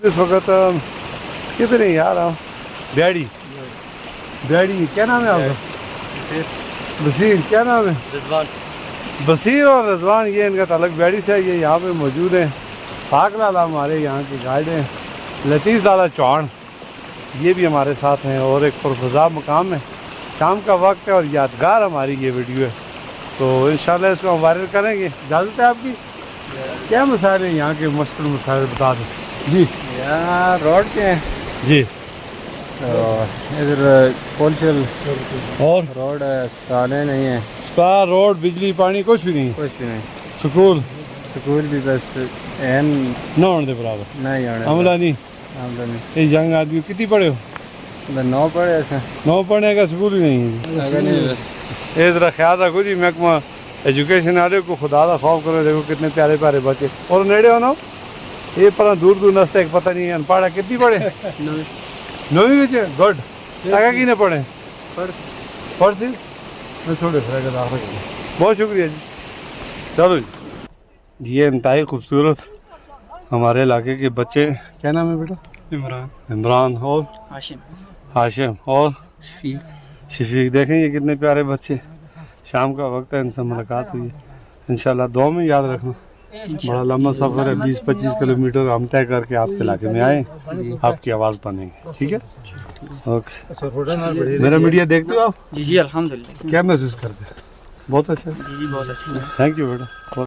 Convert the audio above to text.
اس وقت کدھر ہیں یار ہم بیڑی کیا نام ہے آپ کا؟ بصیر کیا نام ہے؟ رضوان. بصیر اور رضوان یہ ان کا تعلق بیڑی سے ہے. یہ یہاں پہ موجود ہیں. ساک لالا ہمارے یہاں کے گائیڈ ہیں. لطیف لالا چوہان یہ بھی ہمارے ساتھ ہیں اور ایک پرفضا مقام ہے. شام کا وقت ہے اور یادگار ہماری یہ ویڈیو ہے تو انشاءاللہ اس کو ہم وائرل کریں گے. اجازت ہے آپ کی؟ کیا مسائل ہیں یہاں کے مشکل مسائل بتا دیں. جی یہاں روڈ کے ہیں جی ادھر پولچل اور روڈ ہے, اسپتالیں نہیں ہیں, سپا روڈ بجلی پانی کچھ بھی نہیں. کچھ بھی نہیں. سکول سکول بھی بس این نہ ہونے دے برابر. نہیں آنے عملہ نہیں. آمدنی یہ ینگ آدمی کتنی پڑھے ہو؟ 9 پڑھے ایسے 9 پڑھنے کا سکول ہی نہیں ہے. اگر نہیں بس یہ ذرا خیال رکھو جی محکمہ ایجوکیشن والے کو خدا دا خوف کرو. دیکھو کتنے پیارے پیارے بچے اور نیڑے ہونا یہ پر دور دور نستے پتہ نہیں ہے پڑھا کتنی پڑھے 9ویں بچے گڈ. آگے کی نے پڑھے پڑھ سی میں چھوڑے پھر آگے داخل. بہت شکریہ جی. چلو جی یہ انتہائی خوبصورت ہمارے علاقے کے بچے. کیا نام ہے بیٹا؟ عمران اور ہاشم اور شفیق. دیکھیں یہ کتنے پیارے بچے. شام کا وقت ہے ان سے ملاقات ہوئی ہے. انشاءاللہ دعا میں یاد رکھنا. بڑا لمبا سفر ہے 20-25 کلومیٹر ہم طے کر کے آپ کے علاقے میں آئے آپ کی آواز بنیں گے. ٹھیک ہے اوکے. میرا میڈیا دیکھتے ہو آپ؟ جی الحمدللہ. کیا محسوس کرتے ہیں؟ بہت اچھا. جی بہت اچھا. Thank you beta.